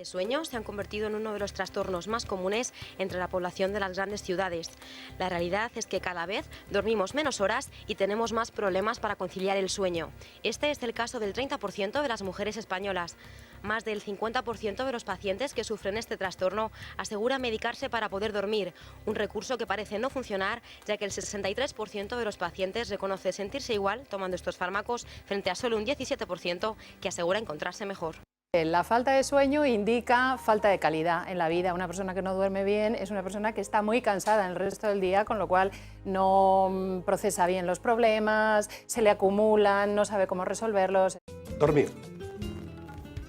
de sueño se han convertido en uno de los trastornos más comunes entre la población de las grandes ciudades. La realidad es que cada vez dormimos menos horas y tenemos más problemas para conciliar el sueño. Este es el caso del 30% de las mujeres españolas. Más del 50% de los pacientes que sufren este trastorno aseguran medicarse para poder dormir, un recurso que parece no funcionar, ya que el 63% de los pacientes reconoce sentirse igual tomando estos fármacos frente a solo un 17% que asegura encontrarse mejor. La falta de sueño indica falta de calidad en la vida. Una persona que no duerme bien es una persona que está muy cansada el resto del día, con lo cual no procesa bien los problemas, se le acumulan, no sabe cómo resolverlos. Dormir.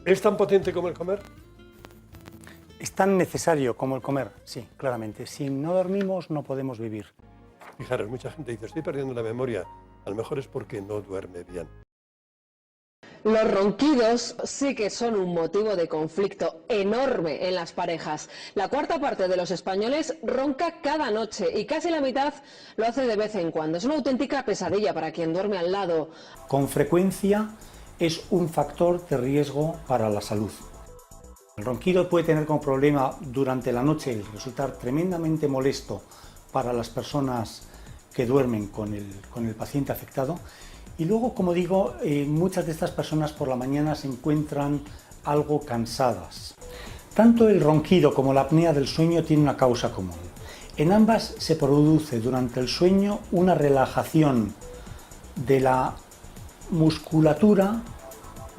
¿Es tan potente como el comer? Es tan necesario como el comer, sí, claramente. Si no dormimos no podemos vivir. Fijaros, mucha gente dice, estoy perdiendo la memoria. A lo mejor es porque no duerme bien. Los ronquidos sí que son un motivo de conflicto enorme en las parejas. La cuarta parte de los españoles ronca cada noche y casi la mitad lo hace de vez en cuando. Es una auténtica pesadilla para quien duerme al lado. Con frecuencia es un factor de riesgo para la salud. El ronquido puede tener como problema durante la noche y resultar tremendamente molesto para las personas que duermen con el paciente afectado. Y luego, como digo, muchas de estas personas por la mañana se encuentran algo cansadas. Tanto el ronquido como la apnea del sueño tienen una causa común. En ambas se produce durante el sueño una relajación de la musculatura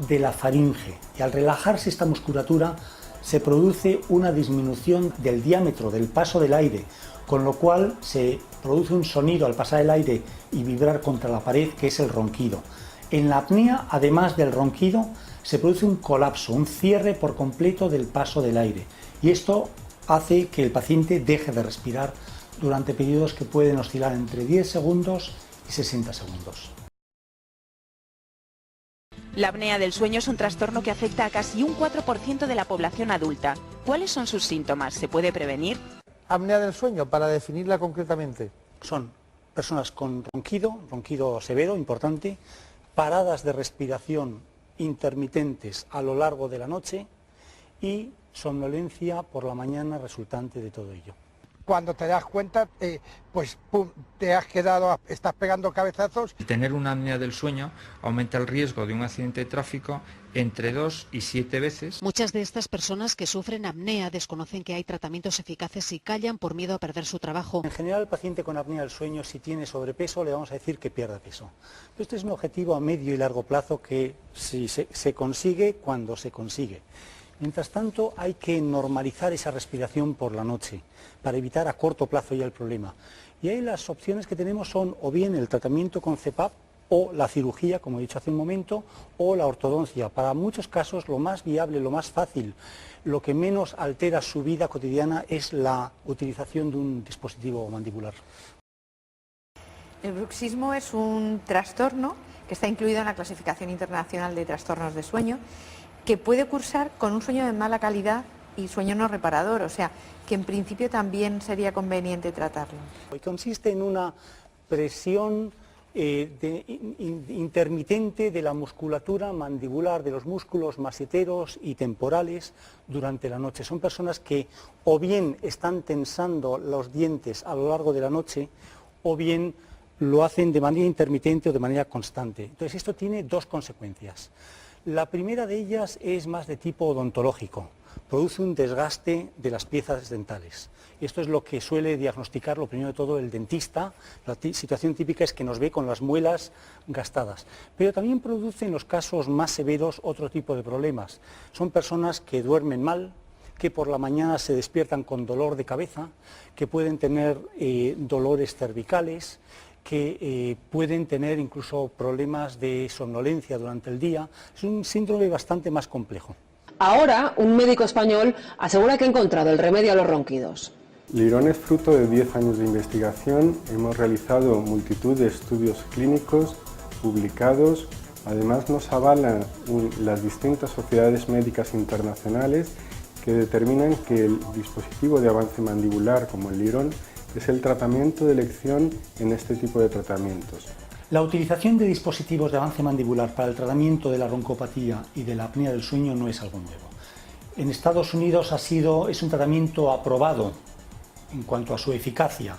de la faringe. Y al relajarse esta musculatura se produce una disminución del diámetro del paso del aire, con lo cual se produce un sonido al pasar el aire y vibrar contra la pared, que es el ronquido. En la apnea, además del ronquido, se produce un colapso, un cierre por completo del paso del aire. Y esto hace que el paciente deje de respirar durante periodos que pueden oscilar entre 10 segundos y 60 segundos. La apnea del sueño es un trastorno que afecta a casi un 4% de la población adulta. ¿Cuáles son sus síntomas? ¿Se puede prevenir? Apnea del sueño, para definirla concretamente. Son personas con ronquido severo, importante, paradas de respiración intermitentes a lo largo de la noche y somnolencia por la mañana resultante de todo ello. Cuando te das cuenta, pues pum, te has quedado, estás pegando cabezazos. Tener una apnea del sueño aumenta el riesgo de un accidente de tráfico entre 2 y 7 veces. Muchas de estas personas que sufren apnea desconocen que hay tratamientos eficaces y callan por miedo a perder su trabajo. En general, el paciente con apnea del sueño, si tiene sobrepeso, le vamos a decir que pierda peso. Pero este es un objetivo a medio y largo plazo que se consigue cuando se consigue. Mientras tanto, hay que normalizar esa respiración por la noche para evitar a corto plazo ya el problema. Y ahí las opciones que tenemos son o bien el tratamiento con CPAP o la cirugía, como he dicho hace un momento, o la ortodoncia. Para muchos casos lo más viable, lo más fácil, lo que menos altera su vida cotidiana es la utilización de un dispositivo mandibular. El bruxismo es un trastorno que está incluido en la Clasificación Internacional de Trastornos de Sueño, que puede cursar con un sueño de mala calidad y sueño no reparador, o sea, que en principio también sería conveniente tratarlo. Consiste en una presión intermitente de la musculatura mandibular, de los músculos masseteros y temporales durante la noche. Son personas que o bien están tensando los dientes a lo largo de la noche o bien lo hacen de manera intermitente o de manera constante. Entonces esto tiene dos consecuencias. La primera de ellas es más de tipo odontológico, produce un desgaste de las piezas dentales. Esto es lo que suele diagnosticar, lo primero de todo, el dentista. La situación típica es que nos ve con las muelas gastadas, pero también produce en los casos más severos otro tipo de problemas. Son personas que duermen mal, que por la mañana se despiertan con dolor de cabeza, que pueden tener dolores cervicales, que pueden tener incluso problemas de somnolencia durante el día. Es un síndrome bastante más complejo. Ahora, un médico español asegura que ha encontrado el remedio a los ronquidos. Lirón es fruto de 10 años de investigación. Hemos realizado multitud de estudios clínicos publicados. Además, nos avalan las distintas sociedades médicas internacionales que determinan que el dispositivo de avance mandibular como el Lirón es el tratamiento de elección en este tipo de tratamientos. La utilización de dispositivos de avance mandibular para el tratamiento de la roncopatía y de la apnea del sueño no es algo nuevo. En Estados Unidos es un tratamiento aprobado en cuanto a su eficacia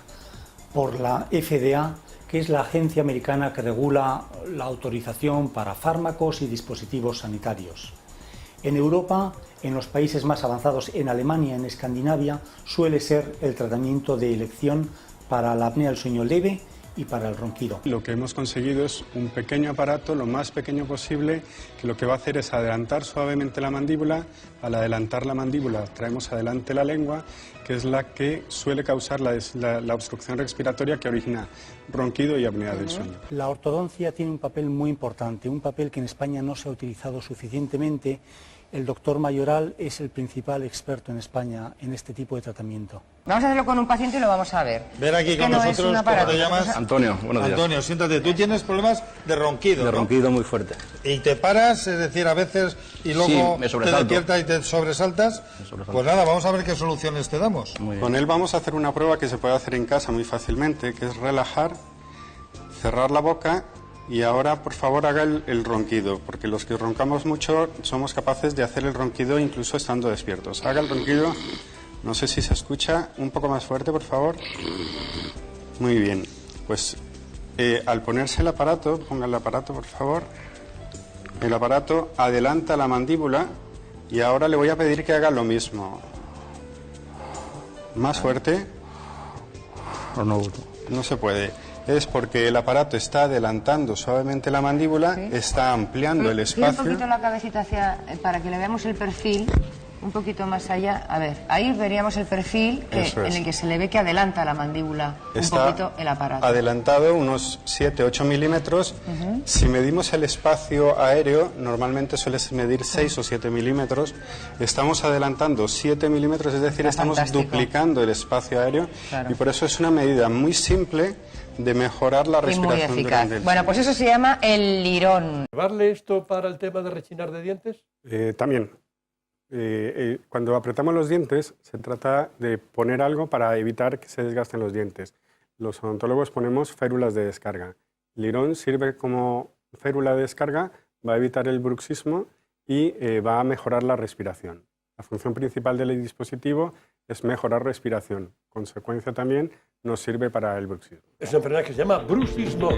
por la FDA, que es la agencia americana que regula la autorización para fármacos y dispositivos sanitarios. En Europa, en los países más avanzados, en Alemania, en Escandinavia, suele ser el tratamiento de elección para la apnea del sueño leve y para el ronquido. Lo que hemos conseguido es un pequeño aparato, lo más pequeño posible, que lo que va a hacer es adelantar suavemente la mandíbula. Al adelantar la mandíbula traemos adelante la lengua, que es la que suele causar la obstrucción respiratoria que origina ronquido y apnea del sueño. La ortodoncia tiene un papel muy importante, un papel que en España no se ha utilizado suficientemente. El doctor Mayoral es el principal experto en España en este tipo de tratamiento. Vamos a hacerlo con un paciente y lo vamos a ver. Ven aquí con nosotros, ¿cómo te llamas? Antonio, buenos días. Antonio, siéntate. Tú tienes problemas de ronquido, De ronquido muy fuerte. Y te paras, es decir, a veces, y luego me te sobresalto. despiertas y te sobresaltas. Pues nada, vamos a ver qué soluciones te damos. Con él vamos a hacer una prueba que se puede hacer en casa muy fácilmente, que es relajar, cerrar la boca. Y ahora, por favor, haga el ronquido, porque los que roncamos mucho somos capaces de hacer el ronquido incluso estando despiertos. Haga el ronquido, no sé si se escucha, un poco más fuerte, por favor. Muy bien, pues al ponerse el aparato, ponga el aparato, por favor. El aparato adelanta la mandíbula y ahora le voy a pedir que haga lo mismo. Más fuerte. No se puede. Es porque el aparato está adelantando suavemente la mandíbula, ¿sí? Está ampliando el espacio. Gira un poquito la cabecita para que le veamos el perfil, un poquito más allá. A ver, ahí veríamos el perfil en el que se le ve que adelanta la mandíbula un poquito el aparato. Adelantado unos 7-8 milímetros. Si medimos el espacio aéreo, normalmente suele medir 6 o 7 milímetros. Estamos adelantando 7 milímetros, es decir, estamos duplicando el espacio aéreo. Claro. Y por eso es una medida muy simple de mejorar la respiración. Muy eficaz. Bueno, pues eso se llama el lirón. ¿Llevarle esto para el tema de rechinar de dientes? También. Cuando apretamos los dientes, se trata de poner algo para evitar que se desgasten los dientes. Los odontólogos ponemos férulas de descarga. El lirón sirve como férula de descarga, va a evitar el bruxismo y va a mejorar la respiración. La función principal del dispositivo es mejorar respiración. Consecuencia también nos sirve para el bruxismo. Es una enfermedad que se llama bruxismo.